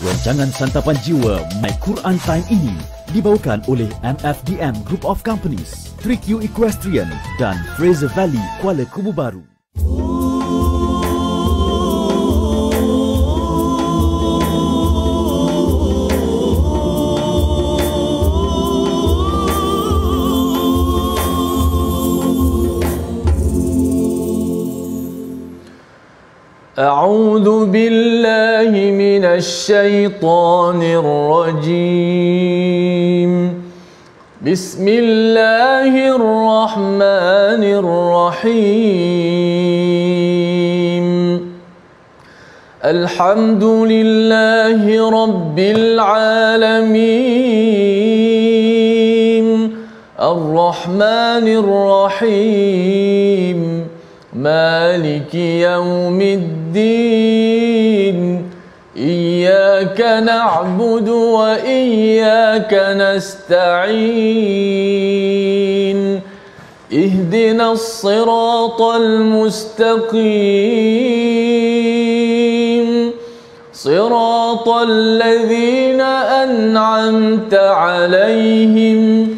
Rancangan Santapan Jiwa My Quran Time ini dibawakan oleh MFDM Group of Companies, 3Q Equestrian dan Fraser Valley Kuala Kubu Baru. أعوذ بالله من الشيطان الرجيم بسم الله الرحمن الرحيم الحمد لله رب العالمين الرحمن الرحيم مالك يوم الدين إياك نعبد وإياك نستعين اهدنا الصراط المستقيم صراط الذين أنعمت عليهم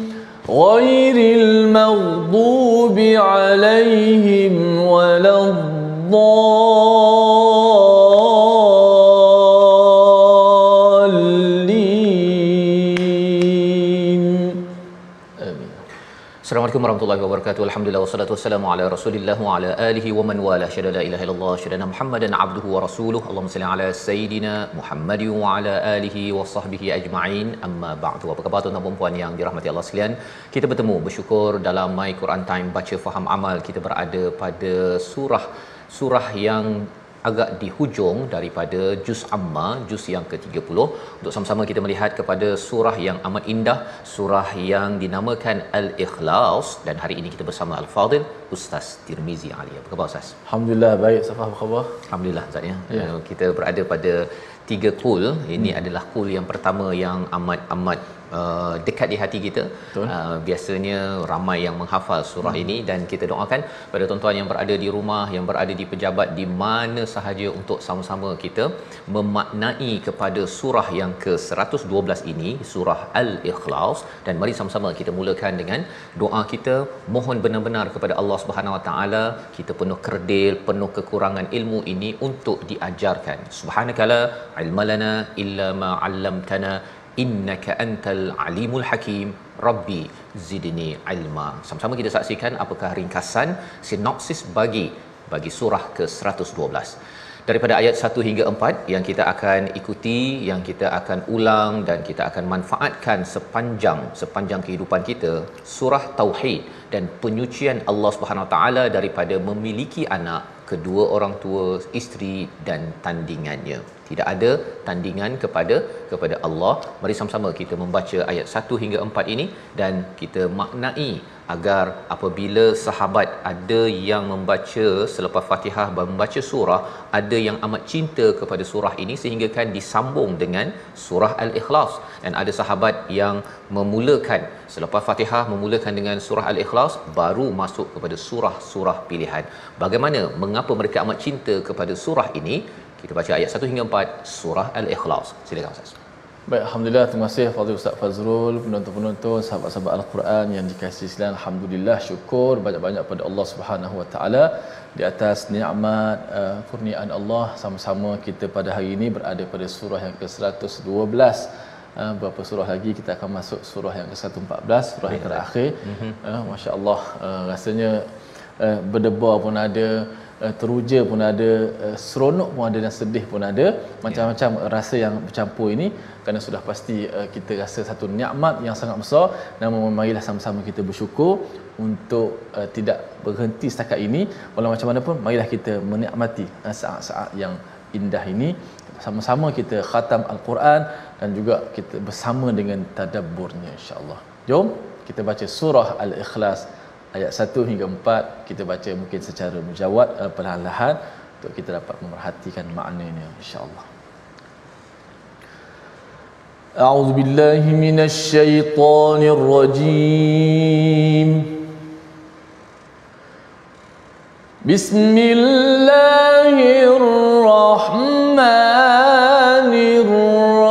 غير المغضوب عليهم ولا الضالين آمين. Assalamualaikum warahmatullahi wabarakatuh. Alhamdulillah wassalatu wassalamu ala Rasulillah wa ala alihi wa man wala. Syada la ilaha illallah, syada Muhammadan abduhu wa rasuluhu. Allahumma salli ala sayidina Muhammad wa ala alihi wa sahbihi ajma'in. Amma ba'du. Apa khabar tuan-tuan dan puan yang dirahmati Allah sekalian? Kita bertemu bersyukur dalam My Quran Time baca faham amal. Kita berada pada surah yang agak di hujung daripada juz amma, juz yang ke-30, untuk sama-sama kita melihat kepada surah yang amat indah, surah yang dinamakan Al-Ikhlas. Dan hari ini kita bersama Al-Fadil Ustaz Tirmizi Ali. Apa khabar Ustaz? Alhamdulillah baik. Safah, apa khabar? Alhamdulillah Ustaz ya. Kita berada pada 3 qul. Ini adalah qul yang pertama yang amat dekat di hati kita. Biasanya ramai yang menghafal surah ini, dan kita doakan pada tuan-tuan yang berada di rumah, yang berada di pejabat, di mana sahaja, untuk sama-sama kita memaknai kepada surah yang ke-112 ini, surah Al-Ikhlas. Dan mari sama-sama kita mulakan dengan doa kita, mohon benar-benar kepada Allah Subhanahu Wa Taala kita penuh kerdil, penuh kekurangan ilmu ini untuk diajarkan. Subhanakala ilmalana illa ma 'allamtana innaka antal alimul hakim rabbi zidni ilma. Sama-sama kita saksikan apakah ringkasan sinopsis bagi surah ke-112 daripada ayat 1 hingga 4 yang kita akan ikuti, yang kita akan ulang dan kita akan manfaatkan sepanjang kehidupan kita. Surah tauhid dan penyucian Allah Subhanahu Wa Taala daripada memiliki anak, kedua orang tua, isteri dan tandingannya. Tidak ada tandingan kepada Allah. Mari sama-sama kita membaca ayat 1 hingga 4 ini dan kita maknai, agar apabila sahabat ada yang membaca selepas Fatihah, membaca surah, ada yang amat cinta kepada surah ini sehingga kan disambung dengan surah Al-Ikhlas, dan ada sahabat yang memulakan selepas Fatihah memulakan dengan surah Al-Ikhlas baru masuk kepada surah-surah pilihan. Bagaimana, mengapa mereka amat cinta kepada surah ini? Kita baca ayat 1 hingga 4 surah Al-Ikhlas. Silakan Ustaz. Baik, alhamdulillah, terima kasih Fadil Ustaz Fazrul, penonton-penonton, sahabat-sahabat Al-Quran yang dikasihi sekalian. Alhamdulillah, syukur banyak-banyak pada Allah Subhanahu Wa Taala di atas nikmat kurniaan Allah. Sama-sama kita pada hari ini berada pada surah yang ke-112. Berapa surah lagi kita akan masuk surah yang ke-114, surah yang terakhir. Masya-Allah, rasanya berdebar pun ada, teruja pun ada, seronok pun ada dan sedih pun ada, macam-macam rasa yang bercampur ini, kerana sudah pasti kita rasa satu nikmat yang sangat besar. Namun marilah sama-sama kita bersyukur untuk tidak berhenti setakat ini. Walau macam mana pun, marilah kita menikmati saat-saat yang indah ini, sama-sama kita khatam Al-Quran dan juga kita bersama dengan tadabburnya, insya-Allah. Jom kita baca surah Al-Ikhlas ayat 1 hingga 4. Kita baca mungkin secara mujawad, perlahan-lahan, untuk kita dapat memerhatikan maknanya, insya-Allah. A'udzu billahi minasy syaithanir rajim. Bismillahirrahmanirrahim.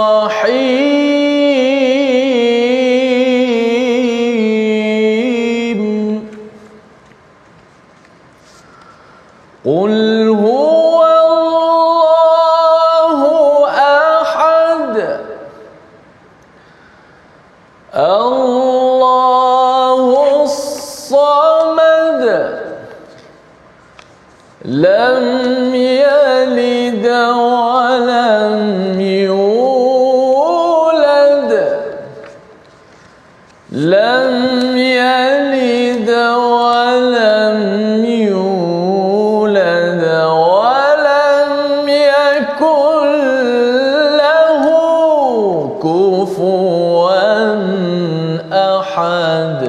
kufuwan ahad.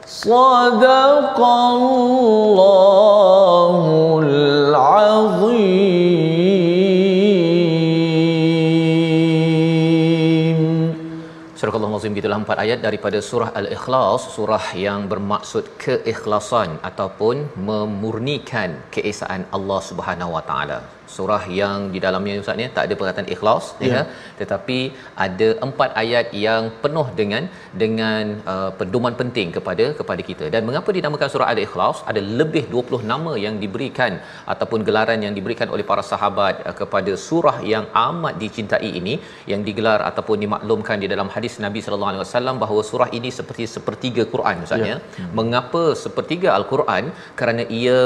Sadaqallahul azim. Surah Al-Azim, itulah 4 ayat daripada surah Al-Ikhlas, surah yang bermaksud keikhlasan ataupun memurnikan keesaan Allah Subhanahu Wa Taala. Surah yang di dalamnya Ustaz ni tak ada perkataan ikhlas ya, tetapi ada 4 ayat yang penuh dengan pedoman penting kepada kita. Dan mengapa dinamakan surah Al-Ikhlas? Ada lebih 20 nama yang diberikan ataupun gelaran yang diberikan oleh para sahabat kepada surah yang amat dicintai ini, yang digelar ataupun dimaklumkan di dalam hadis Nabi sallallahu alaihi wasallam bahawa surah ini seperti sepertiga Quran Ustaz ya. Mengapa sepertiga Al-Quran? Kerana ia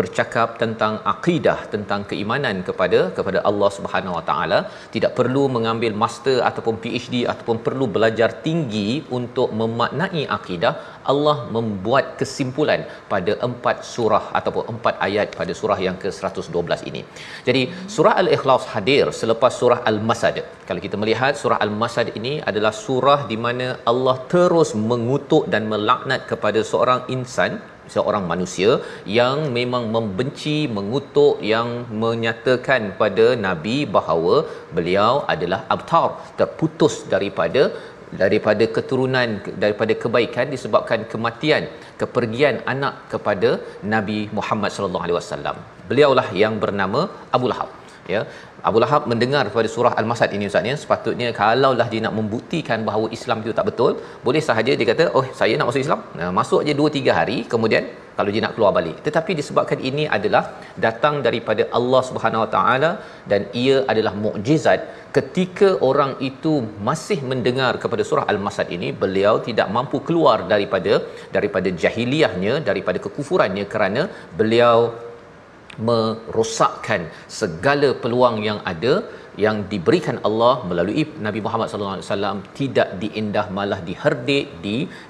bercakap tentang akidah, tentang keimanan kepada Allah Subhanahu Wa Taala. Tidak perlu mengambil master ataupun PhD ataupun perlu belajar tinggi untuk memaknai akidah. Allah membuat kesimpulan pada 4 surah ataupun 4 ayat pada surah yang ke-112 ini. Jadi surah Al-Ikhlas hadir selepas surah Al-Masad. Kalau kita melihat surah Al-Masad ini adalah surah di mana Allah terus mengutuk dan melaknat kepada seorang insan, seorang manusia yang memang membenci, mengutuk, yang menyatakan pada Nabi bahawa beliau adalah abtar, terputus daripada keturunan, daripada kebaikan disebabkan kematian, kepergian anak kepada Nabi Muhammad sallallahu alaihi wasallam. Beliaulah yang bernama Abu Lahab ya. Abu Lahab mendengar pada surah Al-Masad ini Ustaz ya, sepatutnya kalaulah dia nak membuktikan bahawa Islam itu tak betul, boleh sahaja dia kata, "Oh, saya nak masuk Islam." Nah, masuk aja 2-3 hari, kemudian kalau dia nak keluar balik. Tetapi disebabkan ini adalah datang daripada Allah Subhanahu Wa Taala dan ia adalah mukjizat, ketika orang itu masih mendengar kepada surah Al-Masad ini, beliau tidak mampu keluar daripada jahiliahnya, daripada kekufurannya, kerana beliau merosakkan segala peluang yang ada yang diberikan Allah melalui Nabi Muhammad sallallahu alaihi wasallam. Tidak diindah, malah diherdik,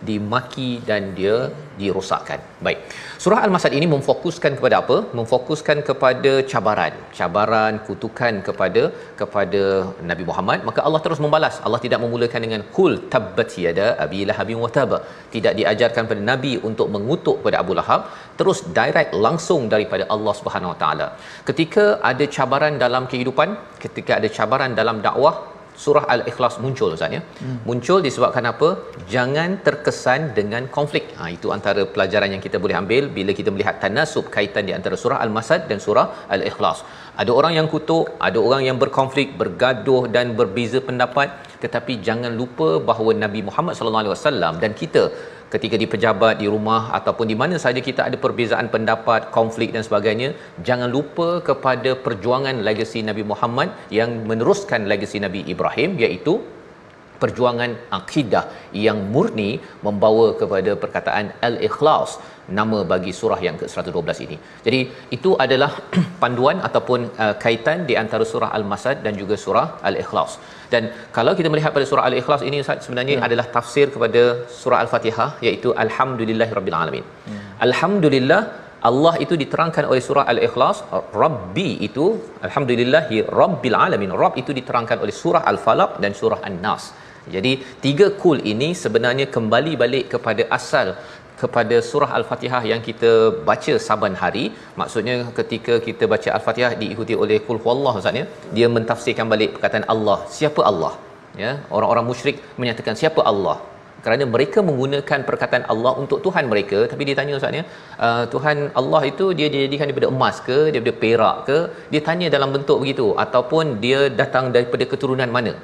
dimaki dan dia dirosakkan. Baik. Surah Al-Masad ini memfokuskan kepada apa? Memfokuskan kepada cabaran, kutukan kepada Nabi Muhammad. Maka Allah terus membalas. Allah tidak memulakan dengan qul tabbat yada abi lahabin wa tab. Tidak diajarkan pada Nabi untuk mengutuk kepada Abu Lahab, terus direct langsung daripada Allah Subhanahu Wa Taala. Ketika ada cabaran dalam kehidupan, ketika ada cabaran dalam dakwah, surah Al-Ikhlas muncul Ustaz ya. Muncul disebabkan apa? Jangan terkesan dengan konflik. Itu antara pelajaran yang kita boleh ambil bila kita melihat tanasub, kaitan di antara surah Al-Masad dan surah Al-Ikhlas. Ada orang yang kutuk, ada orang yang berkonflik, bergaduh dan berbeza pendapat, tetapi jangan lupa bahawa Nabi Muhammad sallallahu alaihi wasallam dan kita ketika di pejabat, di rumah ataupun di mana saja kita ada perbezaan pendapat, konflik dan sebagainya, jangan lupa kepada perjuangan legasi Nabi Muhammad yang meneruskan legasi Nabi Ibrahim, iaitu perjuangan akidah yang murni, membawa kepada perkataan Al-Ikhlas, nama bagi surah yang ke-112 ini. Jadi itu adalah panduan ataupun kaitan di antara surah Al-Masad dan juga surah Al-Ikhlas. Dan kalau kita melihat pada surah Al-Ikhlas ini Ustaz, sebenarnya adalah tafsir kepada surah Al-Fatihah, iaitu Alhamdulillahirabbil alamin. Alhamdulillah, Allah itu diterangkan oleh surah Al-Ikhlas, Rabbi itu alhamdulillahi rabbil alamin. Rabb itu diterangkan oleh surah Al-Falaq dan surah An-Nas. Jadi 3 kul ini sebenarnya kembali balik kepada asal, kepada surah Al-Fatihah yang kita baca saban hari. Maksudnya ketika kita baca Al-Fatihah diikuti oleh qul huwallah Ustaz ya, dia mentafsirkan balik perkataan Allah. Siapa Allah? Ya, orang-orang musyrik menyatakan siapa Allah? Kerana mereka menggunakan perkataan Allah untuk Tuhan mereka, tapi dia tanya Ustaz ya, Tuhan Allah itu dia dijadikan daripada emas ke, daripada perak ke? Dia tanya dalam bentuk begitu, ataupun dia datang daripada keturunan mana?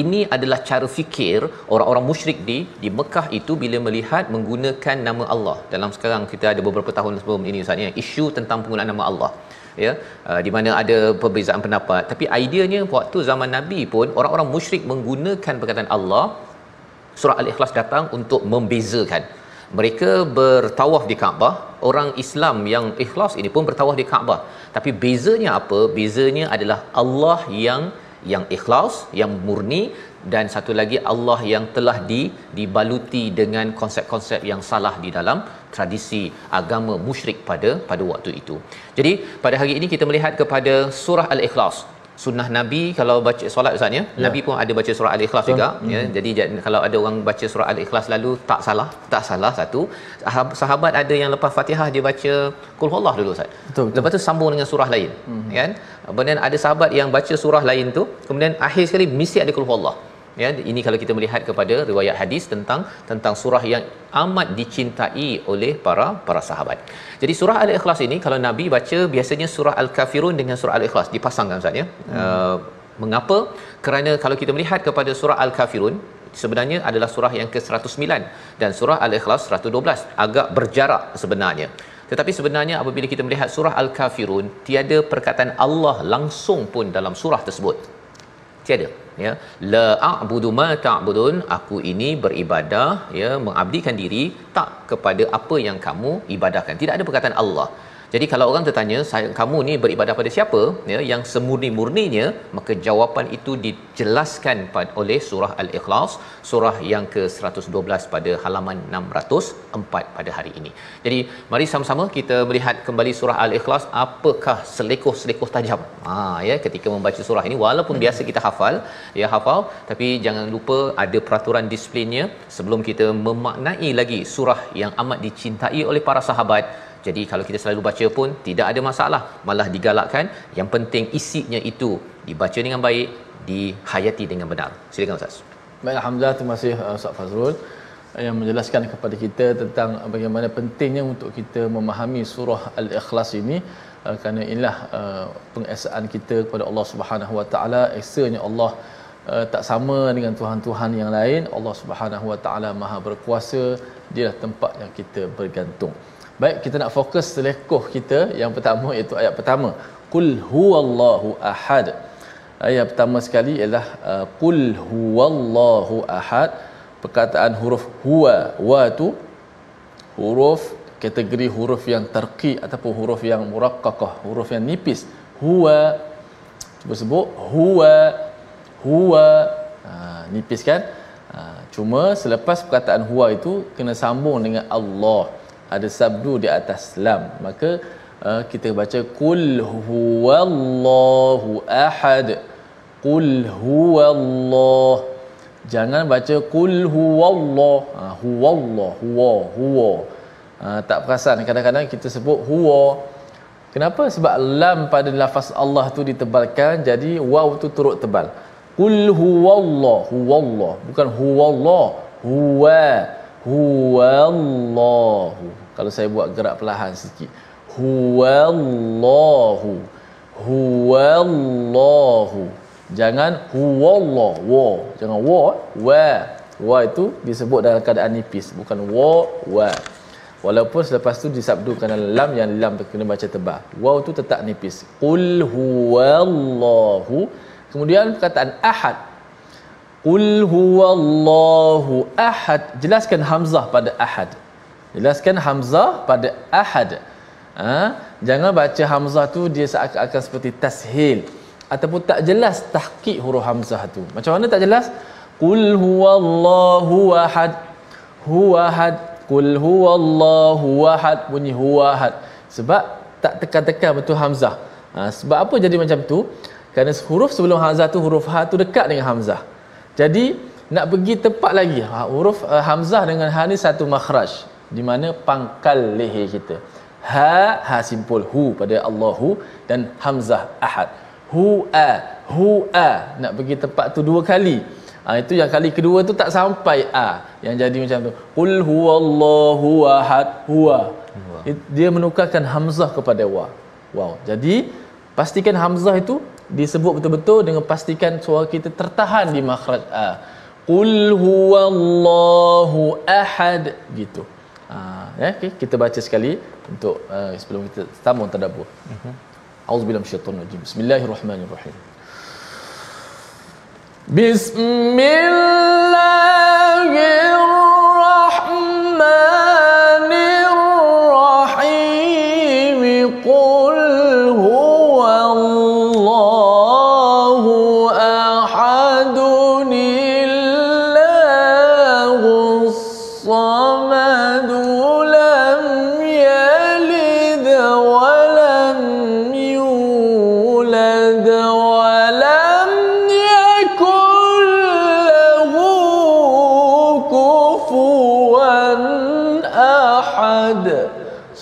Ini adalah cara fikir orang-orang musyrik di Mekah itu bila melihat menggunakan nama Allah. Dalam sekarang kita ada beberapa tahun sebelum ini Ustaz ya, isu tentang penggunaan nama Allah ya, di mana ada perbezaan pendapat, tapi ideanya waktu zaman Nabi pun orang-orang musyrik menggunakan perkataan Allah. Surah Al-Ikhlas datang untuk membezakan. Mereka bertawaf di Kaabah, orang Islam yang ikhlas ini pun bertawaf di Kaabah. Tapi bezanya apa? Bezanya adalah Allah yang ikhlas, yang murni, dan satu lagi Allah yang telah dibaluti dengan konsep-konsep yang salah di dalam tradisi agama musyrik pada waktu itu. Jadi pada hari ini kita melihat kepada surah Al-Ikhlas. sunnah Nabi kalau baca solat Ustaz ya, Nabi pun ada baca surah Al-Ikhlas juga ya. Jadi kalau ada orang baca surah Al-Ikhlas lalu tak salah satu. Sahabat ada yang lepas Fatihah dia baca Qul Huwallah dulu Ustaz. Betul. Lepas tu sambung dengan surah lain. Kan? Kemudian ada sahabat yang baca surah lain tu, kemudian akhir sekali mesti ada Qul Huwallah. Ya, ini kalau kita melihat kepada riwayat hadis tentang surah yang amat dicintai oleh para sahabat. Jadi surah Al-Ikhlas ini kalau Nabi baca biasanya surah Al-Kafirun dengan surah Al-Ikhlas dipasangkan Ustaz ya. Mengapa? Kerana kalau kita melihat kepada surah Al-Kafirun sebenarnya adalah surah yang ke-109 dan surah Al-Ikhlas 112, agak berjarak sebenarnya. Tetapi sebenarnya apabila kita melihat surah Al-Kafirun, tiada perkataan Allah langsung pun dalam surah tersebut. Tiada, ya. La a'budu ma ta'budun, aku ini beribadah, ya, mengabdikan diri tak kepada apa yang kamu ibadahkan. Tidak ada perkataan Allah. Jadi kalau orang tertanya, kamu ni beribadah pada siapa, ya, yang semurni-murninya, maka jawapan itu dijelaskan oleh surah Al-Ikhlas, surah yang ke-112 pada halaman 604 pada hari ini. Jadi mari sama-sama kita melihat kembali surah Al-Ikhlas, apakah selekoh-selekoh tajam ya ketika membaca surah ini. Walaupun biasa kita hafal, tapi jangan lupa ada peraturan disiplinnya sebelum kita memaknai lagi surah yang amat dicintai oleh para sahabat. Jadi kalau kita selalu baca pun tidak ada masalah, malah digalakkan. Yang penting isinya itu dibaca dengan baik, dihayati dengan benar. Silakan Ustaz. Baik, alhamdulillah, terima kasih Ustaz Fazrul yang menjelaskan kepada kita tentang bagaimana pentingnya untuk kita memahami surah Al-Ikhlas ini, kerana inilah pengesaan kita kepada Allah Subhanahu Wa Taala. Esanya Allah tak sama dengan tuhan-tuhan yang lain. Allah Subhanahu Wa Taala Maha berkuasa, dialah tempat yang kita bergantung. Baik, kita nak fokus selekoh kita yang pertama, iaitu ayat pertama, Qul huwallahu ahad. Ayat pertama sekali ialah Qul huwallahu ahad. Perkataan huruf huwa, wa tu huruf kategori huruf yang tarqiq ataupun huruf yang muraqqaqah, huruf yang nipis. Huwa, cuba sebut huwa, nipis kan? Cuma selepas perkataan huwa itu kena sambung dengan Allah, ada sabdu di atas lam, maka kita baca Qul huwallahu ahad. Qul huwallah, jangan baca Qul huwallah, huwa. Tak perasan kadang-kadang kita sebut huwa. Kenapa? Sebab lam pada lafaz Allah tu ditebalkan, jadi waw tu turut tebal. Qul huwallah, bukan huwallah, huwallahu. Kalau saya buat gerak perlahan sikit, huwallahu, jangan huwallah, jangan wa itu disebut dalam keadaan nipis, bukan wa. Walaupun selepas tu disabdukan dalam lam, yang lam kena baca tebal, waw tu tetap nipis. Qul huwallahu. Kemudian perkataan ahad, Qul huwallahu ahad, jelaskan hamzah pada ahad. Jelaskan hamzah pada ahad. Jangan baca hamzah tu dia seakan-akan seperti tashil ataupun tak jelas tahqiq huruf hamzah tu. Macam mana tak jelas? Qul huwallahu ahad, Qul huwallahu ahad, bunyi huwa ahad. Sebab tak tekan-tekan betul hamzah. Sebab apa jadi macam tu? Kerana huruf sebelum hamzah tu, huruf ha tu dekat dengan hamzah. Jadi nak pergi tepat lagi, huruf hamzah dengan ha ni satu makhraj, di mana pangkal leher kita. Ha simpul hu pada Allahu, dan hamzah ahad. Hu a, nak pergi tempat tu dua kali. Itu yang kali kedua tu tak sampai a, yang jadi macam tu. Qul huwallahu ahad, huwa. Dia menukarkan hamzah kepada wa. Wow. Jadi pastikan hamzah itu disebut betul-betul dengan pastikan suara kita tertahan di makhraj a. Qul huwallahu ahad, gitu. Okay, kita baca sekali untuk sebelum kita sambung tadabbur. Auzubillahi minasyaitonir rajim. Bismillahirrahmanirrahim. Bismillahirrahmanirrahim. Qul huwallahu ahadun, illahus samad, lam yalid wa lam yulad wa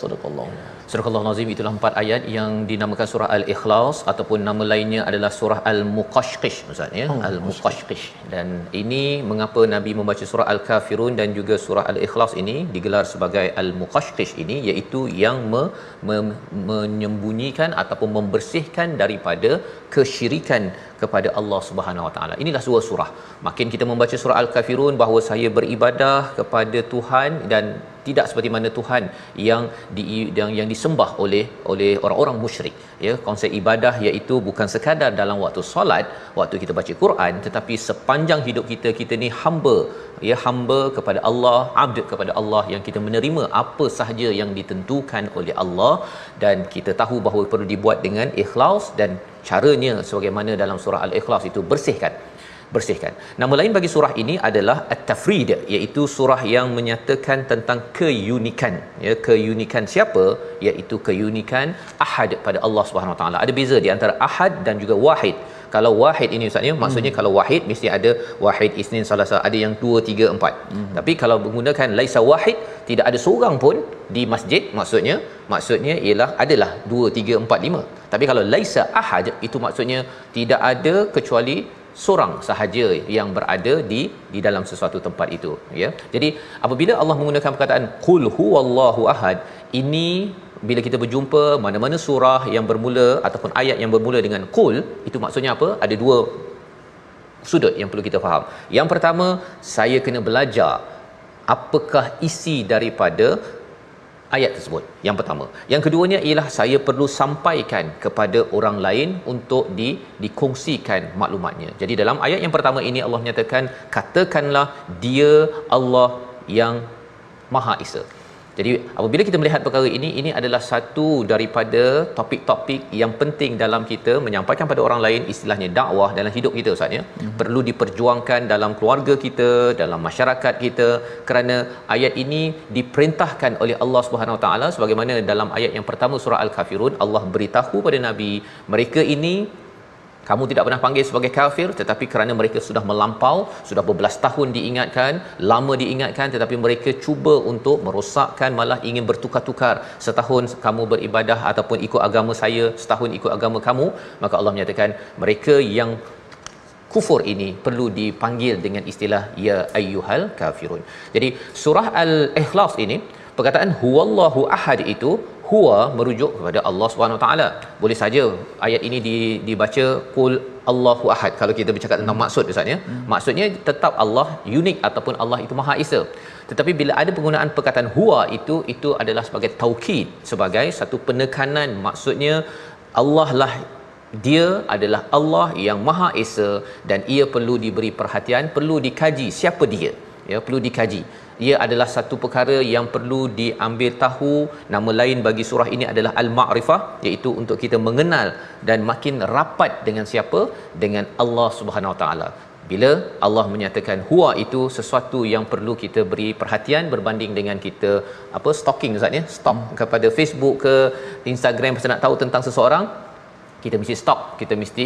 Sadaqallahu. Surah Nazim itulah 4 ayat yang dinamakan surah Al-Ikhlas ataupun nama lainnya adalah surah Al-Muqashqish Ustaz ya. Al-Muqashqish. Dan ini mengapa Nabi membaca surah Al-Kafirun dan juga surah Al-Ikhlas ini digelar sebagai Al-Muqashqish ini, iaitu yang menyembunyikan ataupun membersihkan daripada kesyirikan kepada Allah Subhanahu Wa Taala. Inilah dua surah. Makin kita membaca surah Al-Kafirun bahawa saya beribadah kepada Tuhan dan tidak seperti mana Tuhan yang disembah oleh orang-orang musyrik, ya. Konsep ibadah iaitu bukan sekadar dalam waktu solat, waktu kita baca Quran, tetapi sepanjang hidup kita ni hamba kepada Allah, abd kepada Allah, yang kita menerima apa sahaja yang ditentukan oleh Allah dan kita tahu bahawa perlu dibuat dengan ikhlas, dan caranya sebagaimana dalam surah Al-Ikhlas itu bersihkan. Nama lain bagi surah ini adalah At-Tafrid, iaitu surah yang menyatakan tentang keunikan, ya, keunikan siapa, iaitu keunikan Ahad pada Allah Subhanahu Wa Taala. Ada beza di antara Ahad dan juga Wahid. Kalau Wahid ini Ustaz ya, maksudnya kalau Wahid mesti ada Wahid, Isnin, Salasa, ada yang 2, 3, 4. Tapi kalau menggunakan Laisa Wahid, tidak ada seorang pun di masjid, maksudnya ialah adalah 2, 3, 4, 5. Tapi kalau Laisa Ahad, itu maksudnya tidak ada kecuali seorang sahaja yang berada di dalam sesuatu tempat itu, ya. Jadi apabila Allah menggunakan perkataan qul huwallahu ahad, ini bila kita berjumpa mana-mana surah yang bermula ataupun ayat yang bermula dengan qul, itu maksudnya apa? Ada dua sudut yang perlu kita faham. Yang pertama, saya kena belajar apakah isi daripada ayat tersebut. Yang pertama. Yang keduanya ialah saya perlu sampaikan kepada orang lain untuk dikongsikan maklumatnya. Jadi dalam ayat yang pertama ini Allah menyatakan, katakanlah dia Allah yang Maha Esa. Jadi apabila kita melihat perkara ini adalah satu daripada topik-topik yang penting dalam kita menyampaikan pada orang lain, istilahnya dakwah dalam hidup kita Ustaz ya. Perlu diperjuangkan dalam keluarga kita, dalam masyarakat kita, kerana ayat ini diperintahkan oleh Allah Subhanahu Wa Taala sebagaimana dalam ayat yang pertama surah Al-Kafirun, Allah beritahu pada Nabi, mereka ini kamu tidak pernah panggil sebagai kafir, tetapi kerana mereka sudah melampau, sudah berbelas tahun diingatkan, lama diingatkan, tetapi mereka cuba untuk merosakkan, malah ingin bertukar-tukar. Setahun kamu beribadah ataupun ikut agama saya, setahun ikut agama kamu, maka Allah menyatakan mereka yang kufur ini perlu dipanggil dengan istilah ya ayyuhal kafirun. Jadi surah Al-Ikhlas ini, perkataan huwallahu ahad itu, huwa merujuk kepada Allah Subhanahu taala. Boleh saja ayat ini dibaca qul Allahu ahad kalau kita bercakap tentang maksud Ustaz ya. Maksudnya tetap Allah unik ataupun Allah itu Maha Esa. Tetapi bila ada penggunaan perkataan huwa, itu adalah sebagai taukid, sebagai satu penekanan. Maksudnya Allah lah, dia adalah Allah yang Maha Esa, dan ia perlu diberi perhatian, perlu dikaji siapa dia, ya, perlu dikaji. Ia adalah satu perkara yang perlu diambil tahu. Nama lain bagi surah ini adalah Al-Ma'rifah, iaitu untuk kita mengenal dan makin rapat dengan siapa? Dengan Allah Subhanahu Wa Taala. Bila Allah menyatakan huwa, itu sesuatu yang perlu kita beri perhatian berbanding dengan kita stalking Ustaz ya, stalk kepada Facebook ke Instagram pasal nak tahu tentang seseorang. Kita mesti stop, kita mesti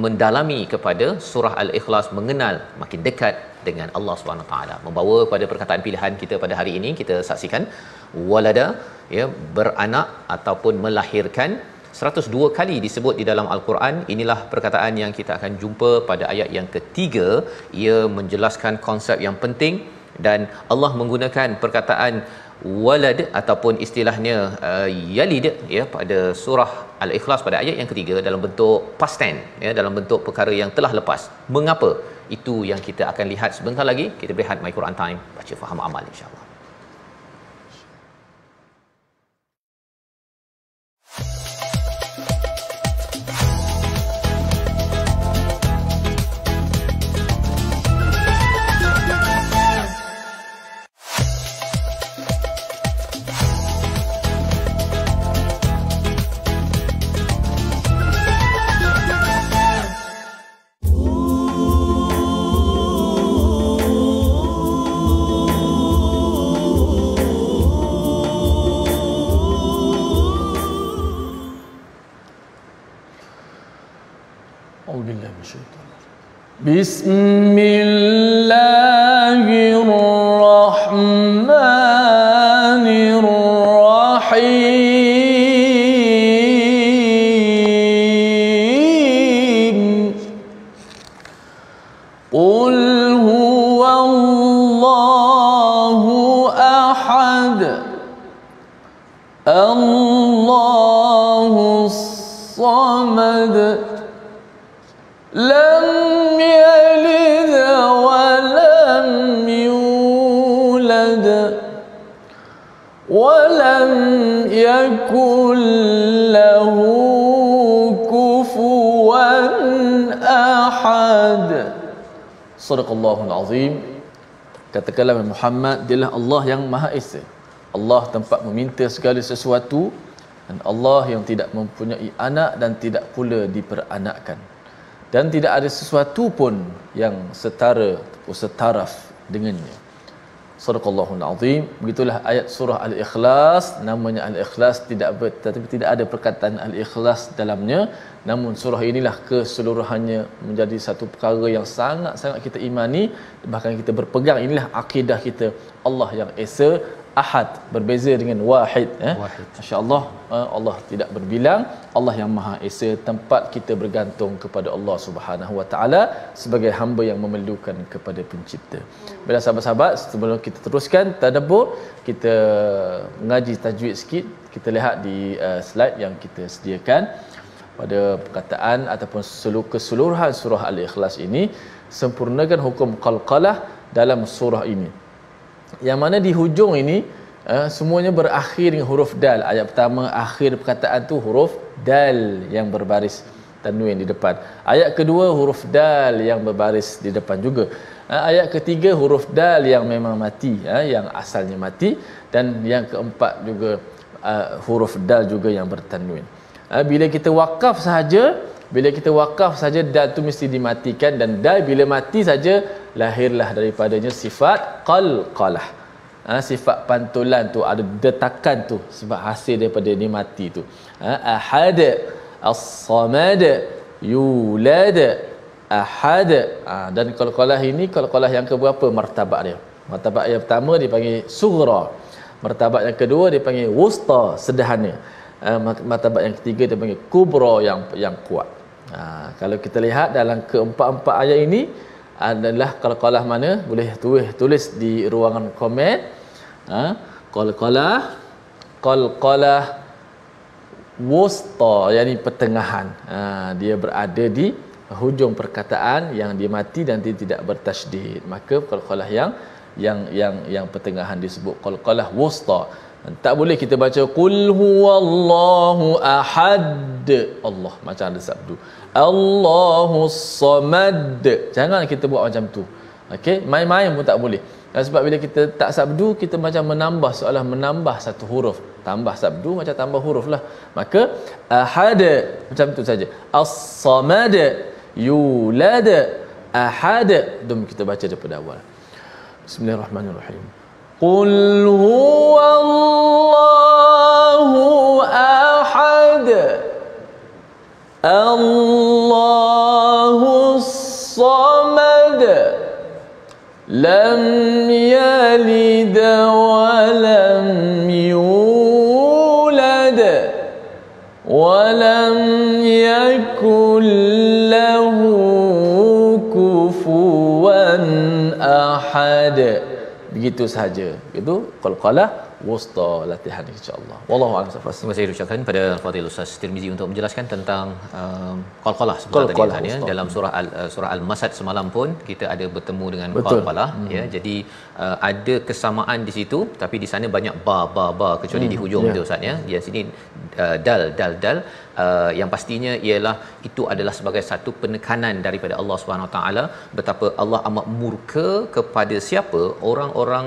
mendalami kepada surah Al-Ikhlas, mengenal makin dekat dengan Allah Subhanahu taala. Membawa kepada perkataan pilihan kita pada hari ini, kita saksikan walada, ya, beranak ataupun melahirkan, 102 kali disebut di dalam Al-Quran. Inilah perkataan yang kita akan jumpa pada ayat yang ketiga. Ia menjelaskan konsep yang penting, dan Allah menggunakan perkataan walad ataupun istilahnya yalid, ya, pada surah Al-Ikhlas pada ayat yang ketiga dalam bentuk past tense, ya, dalam bentuk perkara yang telah lepas. Mengapa? Itu yang kita akan lihat sebentar lagi. Kita berehat My Quran Time, baca faham amal insya-Allah. Bismillahirrahmanirrahim. Qul huwallahu ahad Allahus samad lam yalid wa lam yulad wa lam yakul lahu kufuwan ahad. Sadaqallahul azim. Katakanlah Muhammad, dialah Allah yang Maha Esa. Allah tempat meminta segala sesuatu, dan Allah yang tidak mempunyai anak dan tidak pula diperanakkan, dan tidak ada sesuatu pun yang setara atau setaraf dengannya. Sadaqallahul azim. Begitulah ayat surah Al-Ikhlas. Namanya Al-Ikhlas, tetapi tidak ada perkataan Al-Ikhlas dalamnya. Namun surah inilah keseluruhannya menjadi satu perkara yang sangat-sangat kita imani, bahkan kita berpegang. Inilah akidah kita, Allah yang Esa, Ahad, berbeza dengan Wahid. Masya-Allah, Allah tidak berbilang, Allah yang Maha Esa. Tempat kita bergantung kepada Allah Subhanahu Wa Taala sebagai hamba yang memerlukan kepada Pencipta. Bila sahabat-sahabat, sebelum kita teruskan tadabbur, kita mengaji tajwid sikit. Kita lihat di slide yang kita sediakan pada perkataan ataupun keseluruhan surah Al-Ikhlas ini. Sempurnakan hukum qalqalah dalam surah ini, yang mana di hujung ini semuanya berakhir dengan huruf dal. Ayat pertama akhir perkataan tu huruf dal yang berbaris tanwin di depan. Ayat kedua huruf dal yang berbaris di depan juga. Ayat ketiga huruf dal yang memang mati, yang asalnya mati, dan yang keempat juga huruf dal juga yang bertanwin. Bila kita wakaf saja dal tu mesti dimatikan, dan dal bila mati saja lahirlah daripadanya sifat qalqalah. Sifat pantulan tu, ada detakan tu, sebab hasil daripada dia mati tu. Ahad, as-samad, yulad, ahad. Dan qalqalah ini qalqalah yang keberapa martabat dia? Martabat yang pertama dipanggil sughra. Martabat yang kedua dipanggil wusta, sederhana. Martabat yang ketiga dipanggil kubra, yang kuat. Kalau kita lihat dalam keempat-empat ayat ini adalah qalqalah mana, boleh tulis di ruangan komen. Qalqalah wusta, yakni pertengahan. Dia berada di hujung perkataan yang dia mati dan dia tidak bertasydid, maka qalqalah yang pertengahan disebut qalqalah wusta. Tak boleh kita baca qul huwallahu ahad, Allah macam ada sabdu, Allahus samad. Jangan kita buat macam tu. Okey, main-main pun tak boleh. Dan sebab bila kita tak sabdu, kita macam menambah, seolah menambah satu huruf. Tambah sabdu macam tambah huruf lah. Maka ahad macam tu saja. As-samad, yulad, ahad. Jom kita baca daripada awal. Bismillahirrahmanirrahim. Qul huwallahu ahad Allahus samad lam yalid wa lam yulad wa lam yakul lahu kufuwan ahad. Begitu sahaja. Itu qalqalah wusta, latihan insya-Allah. Wallahu a'lam. Terima kasih ucapkan pada Fadil Ustaz Tirmizi untuk menjelaskan tentang qalqalah sebenarnya tadi dalam surah Al-Masad semalam pun kita ada bertemu dengan qalqalah, ya. Jadi ada kesamaan di situ, tapi di sana banyak ba kecuali di hujung tu Ustaz, ya. Di sini dal yang pastinya ialah itu adalah sebagai satu penekanan daripada Allah Subhanahu Wa Taala betapa Allah amat murka kepada siapa orang-orang,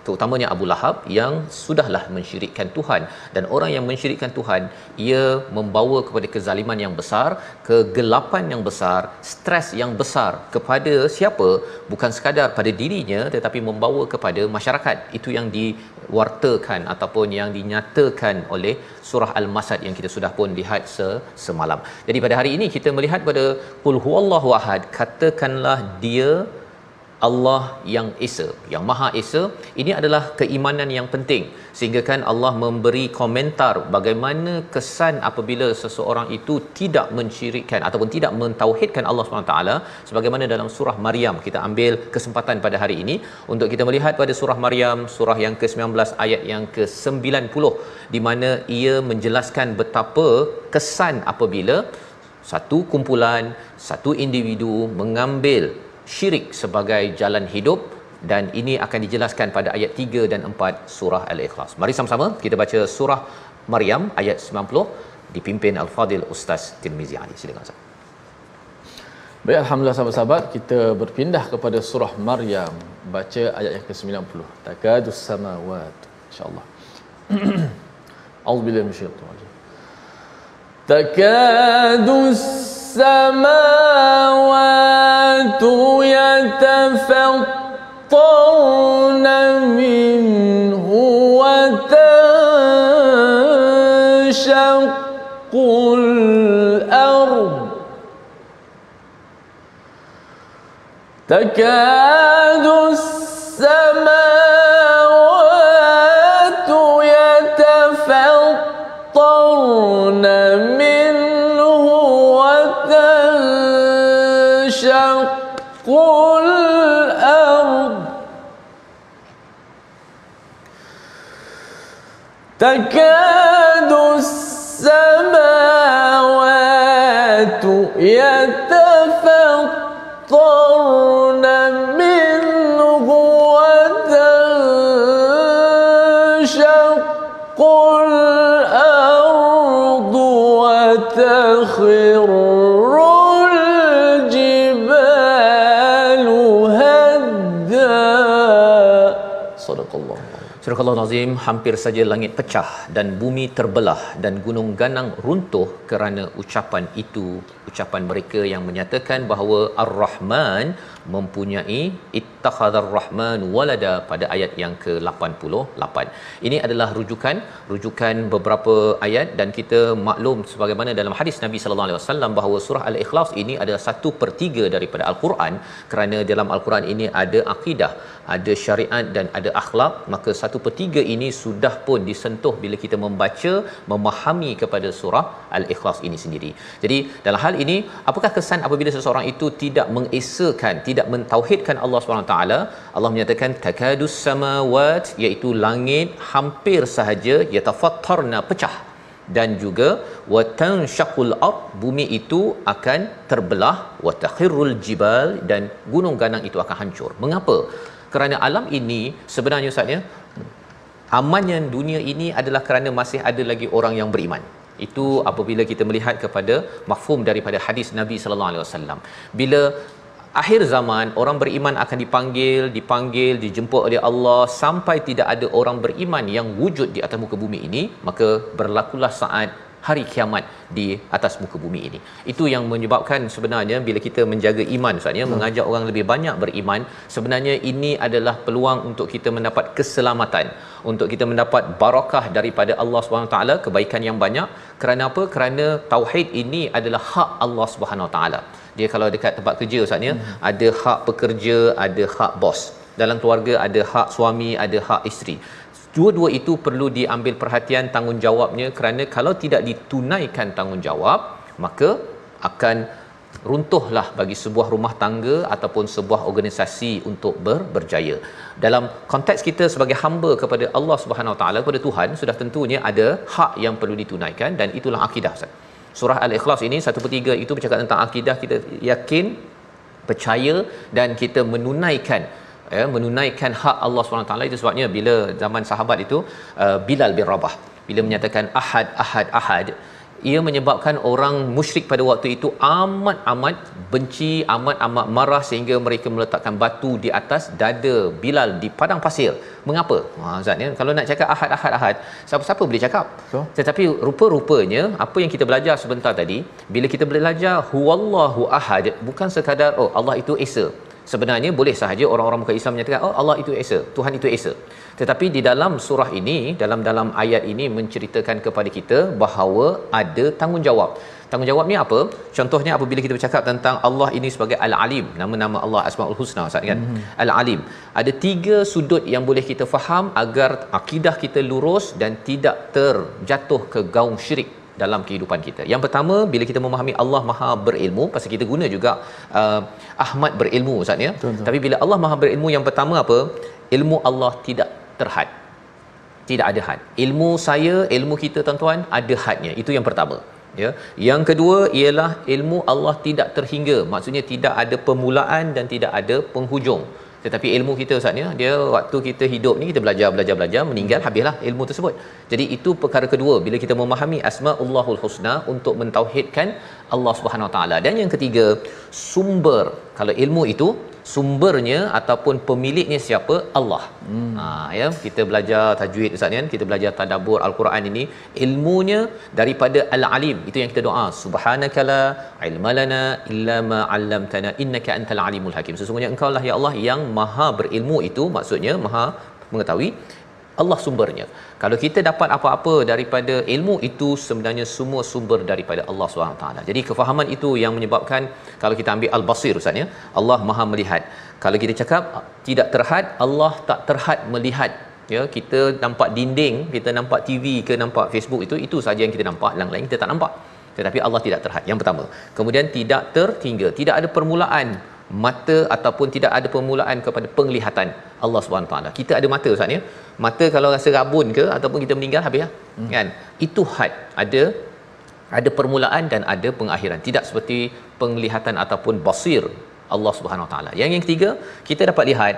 terutamanya Abu Lahab, yang sudahlah mensyirikkan Tuhan. Dan orang yang mensyirikkan Tuhan, ia membawa kepada kezaliman yang besar, kegelapan yang besar, stres yang besar kepada siapa? Bukan sekadar pada dirinya, tetapi membawa kepada masyarakat. Itu yang diwartakan ataupun yang dinyatakan oleh surah Al-Masad yang kita sudah pun lihat semalam. Jadi pada hari ini kita melihat pada qul huwallahu ahad, katakanlah dia Allah yang Esa, yang Maha Esa. Ini adalah keimanan yang penting, sehingga kan Allah memberi komentar bagaimana kesan apabila seseorang itu tidak mensyirikkan ataupun tidak mentauhidkan Allah SWT, sebagaimana dalam surah Maryam. Kita ambil kesempatan pada hari ini untuk kita melihat pada surah Maryam, surah yang ke-19 ayat yang ke-90, di mana ia menjelaskan betapa kesan apabila satu kumpulan, satu individu mengambil syirik sebagai jalan hidup, dan ini akan dijelaskan pada ayat 3 dan 4 surah Al-Ikhlas. Mari sama-sama kita baca surah Maryam ayat 90 dipimpin Al-Fadil Ustaz Tirmizi Ali. Silakan Ustaz. Baik, alhamdulillah sahabat-sahabat, kita berpindah kepada surah Maryam, baca ayat yang ke-90. Takadus samawat, insya-Allah. A'udzubillahi minasyaitonir rajim. Takadus السماوات يتفطرن منه وتنشق الأرض تكاد السماوات يتفطرن تنشق الأرض تكاد السماوات يتفطرن منه وتنشق الأرض وتخر Surah Al-Azim. Hampir saja langit pecah dan bumi terbelah dan gunung ganang runtuh kerana ucapan itu, ucapan mereka yang menyatakan bahawa Ar-Rahman mempunyai ittakhadhar rahman walada pada ayat yang ke-88. Ini adalah rujukan beberapa ayat, dan kita maklum sebagaimana dalam hadis Nabi sallallahu alaihi wasallam bahawa surah Al-Ikhlas ini adalah 1/3 daripada Al-Quran, kerana dalam Al-Quran ini ada akidah, ada syariat dan ada akhlak. Maka 1/3 ini sudah pun disentuh bila kita membaca, memahami kepada surah Al-Ikhlas ini sendiri. Jadi dalam hal ini, apakah kesan apabila seseorang itu tidak mengesakan, tidak mentauhidkan Allah SWT? Allah menyatakan takadus samawat, iaitu langit hampir sahaja yatafattarna, pecah, dan juga watanshaqul ard, bumi itu akan terbelah, watakhirul jibal, dan gunung ganang itu akan hancur. Mengapa? Kerana alam ini sebenarnya Ustaz, amannya dunia ini adalah kerana masih ada lagi orang yang beriman. Itu apabila kita melihat kepada mafhum daripada hadis Nabi sallallahu alaihi wasallam. Bila akhir zaman, orang beriman akan dipanggil, dijemput oleh Allah sampai tidak ada orang beriman yang wujud di atas muka bumi ini, maka berlakulah saat hari kiamat di atas muka bumi ini. Itu yang menyebabkan sebenarnya bila kita menjaga iman Ustaz, mengajak orang lebih banyak beriman, sebenarnya ini adalah peluang untuk kita mendapat keselamatan, untuk kita mendapat barakah daripada Allah SWT, kebaikan yang banyak. Kerana apa? Kerana tauhid ini adalah hak Allah SWT. Dia kalau dekat tempat kerja Ustaz, ada hak pekerja, ada hak bos. Dalam keluarga ada hak suami, ada hak isteri. Dua-dua itu perlu diambil perhatian tanggungjawabnya, kerana kalau tidak ditunaikan tanggungjawab, maka akan runtuhlah bagi sebuah rumah tangga ataupun sebuah organisasi untuk berjaya. Dalam konteks kita sebagai hamba kepada Allah Subhanahu Wa Taala, kepada Tuhan, sudah tentunya ada hak yang perlu ditunaikan, dan itulah akidah Ustaz. Surah Al-Ikhlas ini 1/3 itu bercakap tentang akidah. Kita yakin, percaya, dan kita menunaikan hak Allah SWT. Itu sebabnya bila zaman sahabat itu, Bilal bin Rabah bila menyatakan ahad ahad ahad, ia menyebabkan orang musyrik pada waktu itu amat benci, amat marah, sehingga mereka meletakkan batu di atas dada Bilal di padang pasir. Mengapa? Ustaz, kalau nak cakap ahad ahad ahad, siapa-siapa boleh cakap. Tetapi rupa-rupanya apa yang kita belajar sebentar tadi, bila kita belajar huwallahu ahad, bukan sekadar Allah itu esa. Sebenarnya boleh sahaja orang-orang muka Islam menyatakan Allah itu esa, Tuhan itu esa. Tetapi di dalam surah ini, dalam ayat ini menceritakan kepada kita bahawa ada tanggungjawab. Tanggungjawab ni apa? Contohnya apabila kita bercakap tentang Allah ini sebagai Al-Alim, nama-nama Allah Asmaul Husna Ustaz kan. Al-Alim. Ada 3 sudut yang boleh kita faham agar akidah kita lurus dan tidak terjatuh ke gaung syirik dalam kehidupan kita. Yang pertama, bila kita memahami Allah Maha berilmu, pasal kita guna juga Ahmad berilmu Ustaz ya. Tapi bila Allah Maha berilmu, yang pertama apa? Ilmu Allah tidak terhad. Tidak ada had. Ilmu saya, ilmu kita tuan-tuan ada hadnya. Itu yang pertama. Ya. Yang kedua ialah ilmu Allah tidak terhingga. Maksudnya tidak ada permulaan dan tidak ada penghujung. Tetapi ilmu kita Ustaz ya, dia waktu kita hidup ni kita belajar, meninggal habislah ilmu tersebut. Jadi itu perkara kedua bila kita memahami Asmaullahul Husna untuk mentauhidkan Allah Subhanahu Wa Taala. Dan yang ketiga, sumber. Kalau ilmu itu sumbernya ataupun pemiliknya siapa? Allah. Ya, kita belajar tajwid Ustaz kan, kita belajar tadabbur al-Quran ini, ilmunya daripada Al-Alim. Itu yang kita doa, subhanakala ilma lana illa ma 'allamtana innaka antal alimul hakim. Sesungguhnya engkau lah ya Allah yang maha berilmu. Itu maksudnya maha mengetahui. Allah sumbernya. Kalau kita dapat apa-apa daripada ilmu itu, sebenarnya semua sumber daripada Allah SWT. Jadi kefahaman itu yang menyebabkan kalau kita ambil Al-Basir Ustaz ya, Allah Maha melihat. Kalau kita cakap tidak terhad, Allah tak terhad melihat. Ya, kita nampak dinding, kita nampak TV ke nampak Facebook, itu saja yang kita nampak, yang lain kita tak nampak. Tetapi Allah tidak terhad. Yang pertama. Kemudian tidak terhingga, tidak ada permulaan mata ataupun tidak ada permulaan kepada penglihatan Allah Subhanahu taala. Kita ada mata Ustaz ya. Mata kalau rasa rabun ke ataupun kita meninggal habislah. Kan? Itu had. Ada permulaan dan ada pengakhiran. Tidak seperti penglihatan ataupun basir Allah Subhanahu taala. Yang ketiga, kita dapat lihat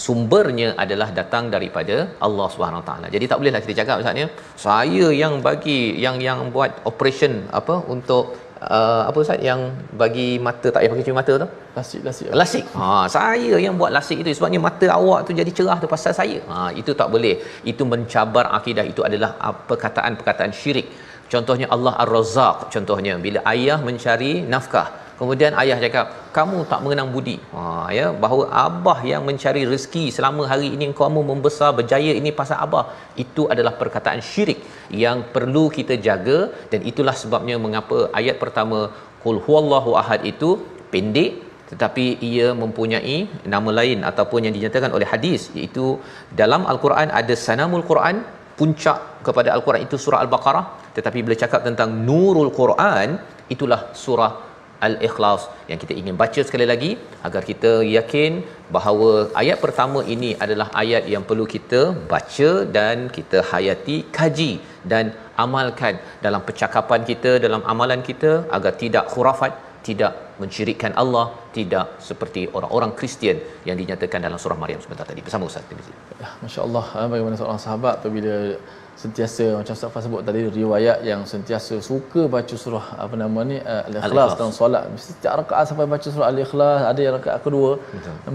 sumbernya adalah datang daripada Allah Subhanahu taala. Jadi tak bolehlah kita cakap Ustaz ya, saya yang bagi yang buat operation apa untuk apa Ustaz yang bagi mata tak payah pakai cermin mata tu? Lasik. Saya yang buat lasik itu sebabnya mata awak tu jadi cerah tu pasal saya. Itu tak boleh. Itu mencabar akidah. Itu adalah perkataan-perkataan syirik. Contohnya Allah Ar-Razzaq, contohnya bila ayah mencari nafkah, kemudian ayah cakap, kamu tak mengenang budi. Ya, bahawa abah yang mencari rezeki selama hari ini, kamu membesar berjaya ini pasal abah. Itu adalah perkataan syirik yang perlu kita jaga. Dan itulah sebabnya mengapa ayat pertama Qul huwallahu ahad itu pendek, tetapi ia mempunyai nama lain ataupun yang dinyatakan oleh hadis, iaitu dalam Al-Quran ada sanamul Quran, puncak kepada Al-Quran itu surah Al-Baqarah. Tetapi bila cakap tentang nurul Quran, itulah surah Al-Ikhlas yang kita ingin baca sekali lagi agar kita yakin bahawa ayat pertama ini adalah ayat yang perlu kita baca dan kita hayati, kaji dan amalkan dalam percakapan kita, dalam amalan kita, agar tidak khurafat, tidak mensyirikkan Allah, tidak seperti orang-orang Kristian yang dinyatakan dalam surah Maryam sebentar tadi. Bersama Ustaz. Ya, masya-Allah, bagaimana seorang sahabat apabila sentiasa macam Ustaz sebut tadi, riwayat yang sentiasa suka baca surah Al-Ikhlas dalam solat, setiap rakaat sampai baca surah Al-Ikhlas. Ada yang rakaat kedua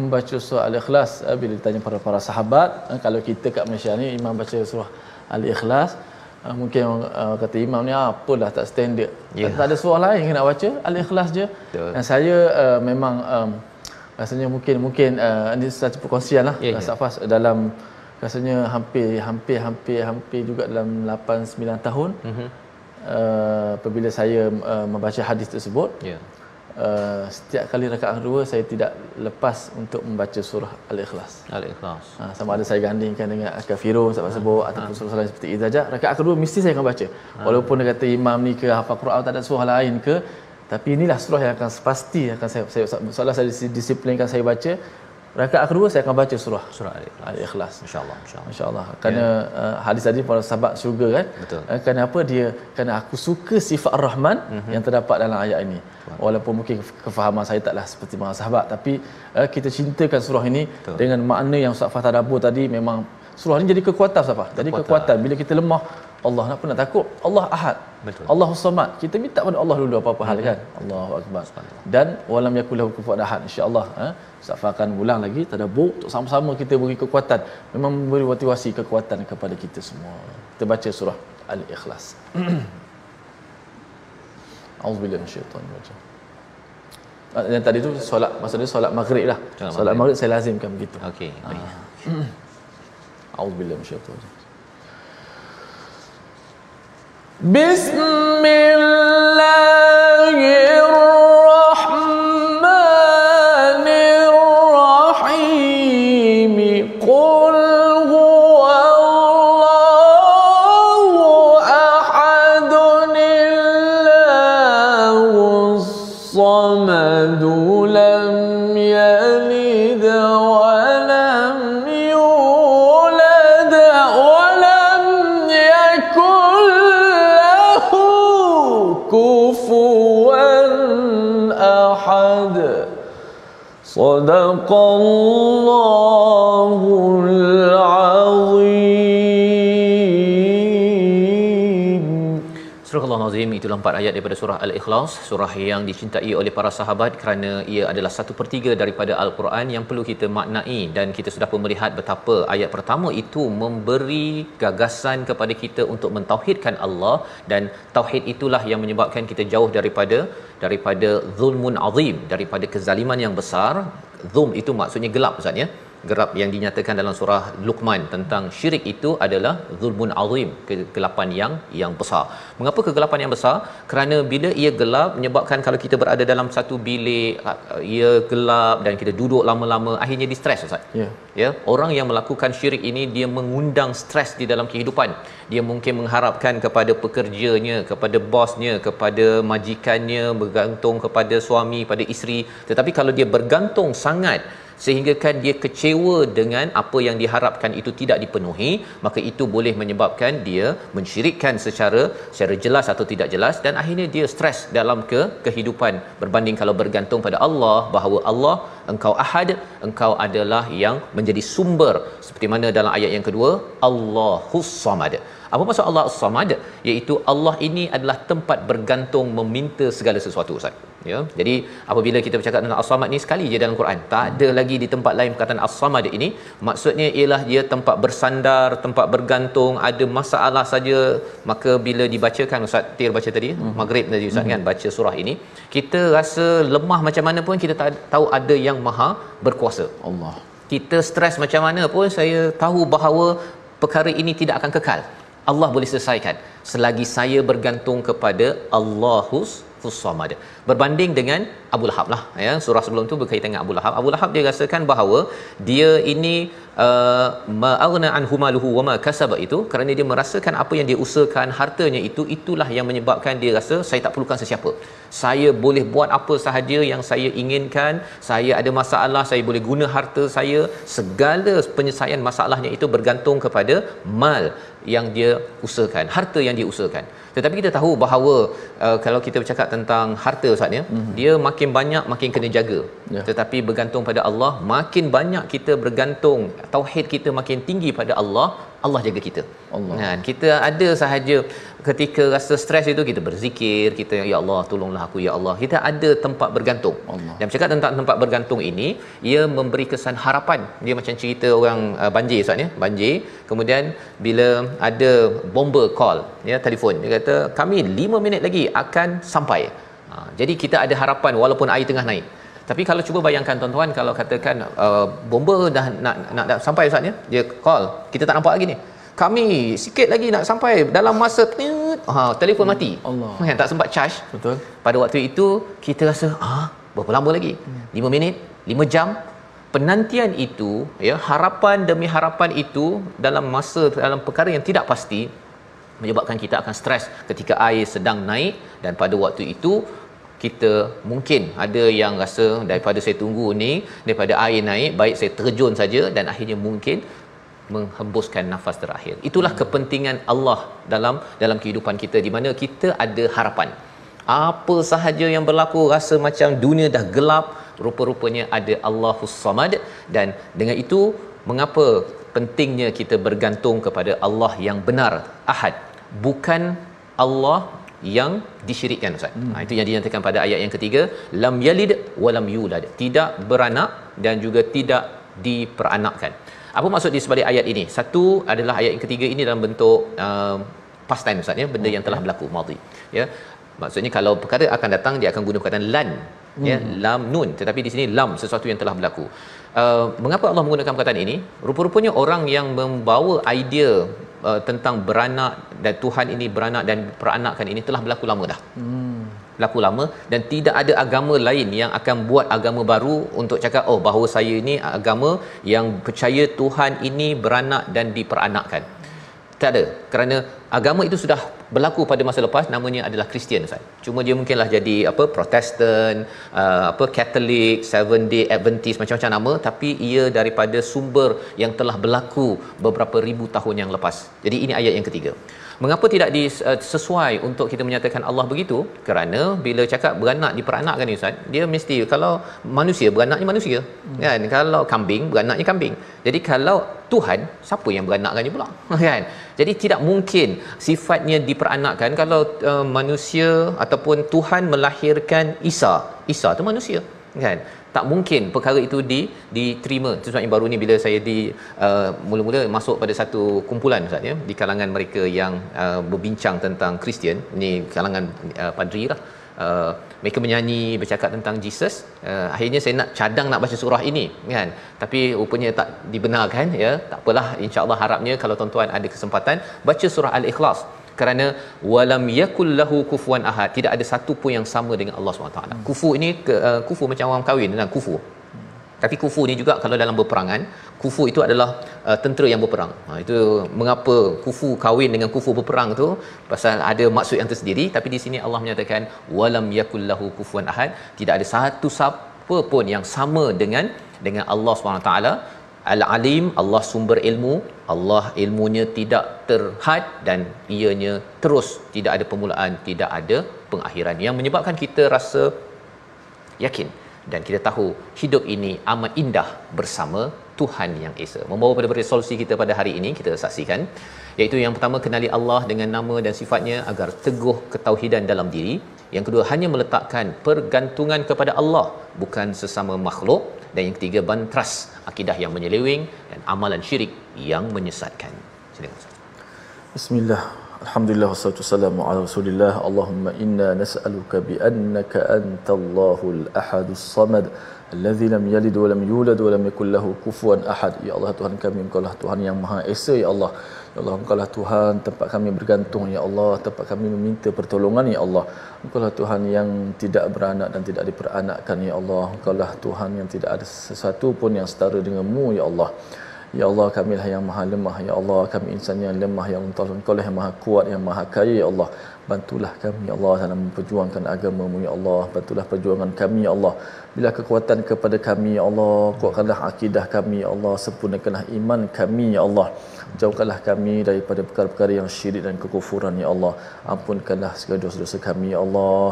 membaca surah Al-Ikhlas. Bila ditanya para sahabat, kalau kita kat Malaysia ni imam baca surah Al-Ikhlas, mungkin kata imam ni apalah tak standard, tak ada surah lain yang nak baca, Al-Ikhlas je. Dan saya memang rasanya mungkin ini satu perkongsian lah Safas, dalam rasanya hampir juga dalam 8-9 tahun apabila saya membaca hadis tersebut, setiap kali rakaat kedua saya tidak lepas untuk membaca surah Al-Ikhlas. Sama ada saya gandingkan dengan Al-Kafirun sebut ataupun surah lain seperti Izzajah, rakaat kedua mesti saya akan baca. Walaupun dia kata imam ni ke hafal Quran tak ada surah lain ke, tapi inilah surah yang akan pasti akan saya disiplinkan saya baca. Rakaat kedua saya akan baca surah Al-Ikhlas, insya-Allah. Kerana hadis tadi para sahabat syurga kan. Kerana apa? Kerana aku suka sifat Ar-Rahman yang terdapat dalam ayat ini. Walaupun mungkin kefahaman saya taklah seperti para sahabat, tapi kita cintakan surah ini dengan makna yang Ustaz Fah tadabbur tadi. Memang surah ini jadi kekuatan Ustaz Fah. Jadi kekuatan bila kita lemah, Allah nak takut, Allah Ahad, Allahus Samad, kita minta pada Allah dulu apa-apa hal kan. Allahu Akbar. Dan walam yakul lahu kufuwan ahad, insya-Allah Ustaz akan ulang lagi tadabbur untuk sama-sama kita beri kekuatan, memang memberi motivasi kekuatan kepada kita semua. Kita baca surah Al-Ikhlas. Auzubillahi minasyaitanir rajim. Yang tadi tu solat, maksudnya solat maghrib lah. Solat maghrib saya lazimkan begitu. Okey, baik. Auzubillahi minasyaitanir rajim. Bismillah يلد ولم يولد ولم يكن له كفوا أحد. صدق الله العظيم. Surah Al-Azim, itulah 4 ayat daripada surah Al-Ikhlas, surah yang dicintai oleh para sahabat kerana ia adalah 1/3 daripada Al-Quran yang perlu kita maknai, dan kita sudah pun melihat betapa ayat pertama itu memberi gagasan kepada kita untuk mentauhidkan Allah, dan tauhid itulah yang menyebabkan kita jauh daripada zulmun azim, daripada kezaliman yang besar. Zulm itu maksudnya gelap, Ustaz, ya. Gelap yang dinyatakan dalam surah Luqman tentang syirik itu adalah zulmun azim, kegelapan yang besar. Mengapa kegelapan yang besar? Kerana bila ia gelap menyebabkan kalau kita berada dalam satu bilik, ia gelap dan kita duduk lama-lama, akhirnya di stres, Ustaz. Ya, orang yang melakukan syirik ini dia mengundang stres di dalam kehidupan. Dia mungkin mengharapkan kepada pekerjanya, kepada bosnya, kepada majikannya, bergantung kepada suami, pada isteri. Tetapi kalau dia bergantung sangat sehingga kan dia kecewa dengan apa yang diharapkan itu tidak dipenuhi, maka itu boleh menyebabkan dia mensyirikkan secara jelas atau tidak jelas, dan akhirnya dia stres dalam kehidupan berbanding kalau bergantung pada Allah, bahawa Allah, engkau ahad, engkau adalah yang menjadi sumber, seperti mana dalam ayat yang kedua, Allahus Samad. Apa maksud Allah As-Samad? Iaitu Allah ini adalah tempat bergantung meminta segala sesuatu, Ustaz. Ya. Jadi apabila kita bercakap tentang As-Samad ni sekali je dalam Quran, tak ada lagi di tempat lain perkataan As-Samad ini. Maksudnya ialah dia tempat bersandar, tempat bergantung, ada masalah saja, maka bila dibacakan, Ustaz Tir baca tadi, Maghrib tadi, Ustaz kan baca surah ini, kita rasa lemah macam mana pun kita tahu ada yang Maha berkuasa. Allah. Kita stres macam mana pun saya tahu bahawa perkara ini tidak akan kekal. Allah boleh selesaikan selagi saya bergantung kepada Allahus Samad. Berbanding dengan Abu Lahab lah, ya, surah sebelum tu berkaitan dengan Abu Lahab. Abu Lahab dia rasakan bahawa dia ini ma'aghna anhu maluhu wama kasaba, itu kerana dia merasakan apa yang dia usahakan, hartanya itulah yang menyebabkan dia rasa saya tak perlukan sesiapa. Saya boleh buat apa sahaja yang saya inginkan. Saya ada masalah, saya boleh guna harta saya. Segala penyelesaian masalahnya itu bergantung kepada mal yang dia usahakan, harta yang dia usahakan. Tetapi kita tahu bahawa kalau kita bercakap tentang harta, Ustaz, ya, dia makin banyak makin kena jaga. Tetapi bergantung pada Allah, makin banyak kita bergantung, tauhid kita makin tinggi pada Allah, Allah jaga kita. Kan kita ada sahaja ketika rasa stres itu kita berzikir, kita ya Allah tolonglah aku ya Allah. Kita ada tempat bergantung. Dan bercakap tentang tempat bergantung ini, ia memberi kesan harapan. Dia macam cerita orang banjir, Ustaz, ya. Banjir, kemudian bila ada bomber call, ya, telefon, dia kata kami 5 minit lagi akan sampai. Jadi kita ada harapan walaupun air tengah naik. Tapi kalau cuba bayangkan tuan-tuan, kalau katakan bomber dah nak sampai, Ustaz, ya, dia call, kita tak nampak lagi ni, kami sikit lagi nak sampai, dalam masa telefon mati, Allah, tak sempat charge. Betul. Pada waktu itu kita rasa berapa lama lagi, 5 minit, 5 jam. Penantian itu, ya, harapan demi harapan itu dalam perkara yang tidak pasti menyebabkan kita akan stres ketika air sedang naik. Dan pada waktu itu kita mungkin ada yang rasa daripada saya tunggu ni, daripada air naik, baik saya terjun saja, dan akhirnya mungkin menghembuskan nafas terakhir. Itulah kepentingan Allah dalam kehidupan kita, di mana kita ada harapan. Apa sahaja yang berlaku rasa macam dunia dah gelap, rupa-rupanya ada Allahus Samad. Dan dengan itu, mengapa pentingnya kita bergantung kepada Allah yang benar, Ahad, bukan Allah yang disyirikkan, Ustaz. Itu yang dinyatakan pada ayat yang ketiga, lam yalid walam yulad, tidak beranak dan juga tidak diperanakkan. Apa maksud di sebalik ayat ini? Satu adalah ayat yang ketiga ini dalam bentuk past time, Ustaz, ya, benda yang telah berlaku, madhi, ya. Maksudnya kalau perkara akan datang, dia akan guna perkataan lan, ya, lam nun, tetapi di sini lam, sesuatu yang telah berlaku. Mengapa Allah menggunakan perkataan ini? Rupa-rupanya orang yang membawa idea tentang beranak dan Tuhan ini beranak dan peranakan ini telah berlaku lama dah. Berlaku lama, dan tidak ada agama lain yang akan buat agama baru untuk cakap bahawa saya ini agama yang percaya Tuhan ini beranak dan diperanakkan. Tak ada, kerana agama itu sudah berlaku pada masa lepas namanya adalah Kristian, Ustaz. Cuma dia mungkinlah jadi Protestan, Katolik, Seventh Day Adventist, macam-macam nama, tapi ia daripada sumber yang telah berlaku beberapa ribu tahun yang lepas. Jadi ini ayat yang ketiga. Mengapa tidak sesuai untuk kita menyatakan Allah begitu? Kerana bila cakap beranak diperanakkan ni, Ustaz, dia mesti kalau manusia beranaknya manusia, kan? Kalau kambing beranaknya kambing. Jadi kalau Tuhan, siapa yang beranakkannya pula? Kan? Jadi tidak mungkin sifatnya diperanakkan kalau manusia ataupun Tuhan melahirkan Isa. Isa tu manusia, kan? Tak mungkin perkara itu diterima. Itu sebabnya baru ni bila saya mula-mula masuk pada satu kumpulan, Ustaz, ya, di kalangan mereka yang berbincang tentang Kristian, ni kalangan padri lah. Mereka menyanyi bercakap tentang Jesus. Akhirnya saya nak cadang nak baca surah ini, kan, tapi rupanya tak dibenarkan, ya. Tak apalah, insya-Allah harapnya kalau tuan-tuan ada kesempatan baca surah Al-Ikhlas, kerana walam yakul lahu kufuwan ahad, tidak ada satu pun yang sama dengan Allah SWT. Kufu ini kufu macam orang kahwin dengan kufu. Tapi kufu ni juga kalau dalam berperangan, kufu itu adalah tentera yang berperang. Itu mengapa kufu kahwin dengan kufu berperang tu, pasal ada maksud yang tersendiri. Tapi di sini Allah menyatakan walam yakul lahu kufuwan ahad, tidak ada satu siapa pun yang sama dengan Allah SWT. Al-Alim, Allah sumber ilmu, Allah ilmunya tidak terhad dan ianya terus, tidak ada permulaan, tidak ada pengakhiran, yang menyebabkan kita rasa yakin dan kita tahu hidup ini amat indah bersama Tuhan yang Esa. Membawa pada resolusi kita pada hari ini, kita saksikan, iaitu yang pertama, kenali Allah dengan nama dan sifatnya agar teguh ketauhidan dalam diri. Yang kedua, hanya meletakkan pergantungan kepada Allah, bukan sesama makhluk. Dan yang ketiga, bantras akidah yang menyeleweng dan amalan syirik yang menyesatkan. Silakan. Bismillah. Alhamdulillah wassalatu wassalamu ala Rasulillah. Allahumma inna nas'aluka bi annaka antallahul ahadus samad alladzi lam yalid wa lam yulad wa lam yakul lahu kufuwan ahad. Ya Allah, Tuhan kami, Engkau-lah Tuhan yang Maha Esa, ya Allah. Ya Allah, Engkau-lah Tuhan tempat kami bergantung, ya Allah, tempat kami meminta pertolongan, ya Allah. Engkau-lah Tuhan yang tidak beranak dan tidak diperanakkan, ya Allah. Engkau-lah Tuhan yang tidak ada sesuatu pun yang setara denganmu, ya Allah. Ya Allah, kamilah yang maha lemah, ya Allah. Kami insan yang lemah, ya Allah. Engkau-lah yang maha kuat, yang maha kaya, ya Allah. Bantulah kami, ya Allah, dalam memperjuangkan agama-Mu, ya Allah. Bantulah perjuangan kami, ya Allah. Bila kekuatan kepada kami, ya Allah. Kuatkanlah akidah kami, ya Allah. Sempurnakanlah iman kami, ya Allah. Jauhkanlah kami daripada perkara-perkara yang syirik dan kekufuran, ya Allah. Ampunkanlah segala dosa-dosa kami, ya Allah.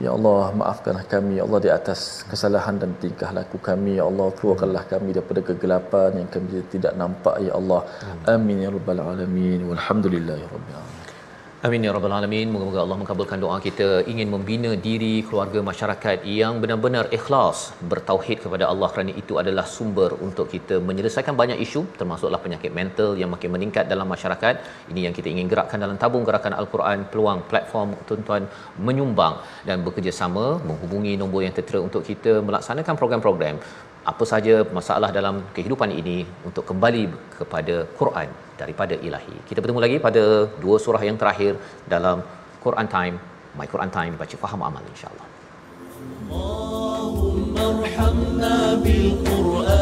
Ya Allah, maafkanlah kami, ya Allah, di atas kesalahan dan tingkah laku kami, ya Allah. Keluarkanlah kami daripada kegelapan yang kami tidak nampak, ya Allah. Amin ya rabbal alamin. Walhamdulillahi rabbil alamin. Amin ya rabbal alamin. Moga-moga Allah mengabulkan doa kita, ingin membina diri, keluarga, masyarakat yang benar-benar ikhlas bertauhid kepada Allah, kerana itu adalah sumber untuk kita menyelesaikan banyak isu, termasuklah penyakit mental yang makin meningkat dalam masyarakat. Ini yang kita ingin gerakkan dalam tabung gerakan Al-Quran. Peluang platform tuan-tuan menyumbang dan bekerjasama, menghubungi nombor yang tertera untuk kita melaksanakan program-program apa saja masalah dalam kehidupan ini untuk kembali kepada Quran daripada ilahi. Kita bertemu lagi pada dua surah yang terakhir dalam Quran Time, My Quran Time, baca faham amal, insya-Allah. Allahumma arhamna bil Quran.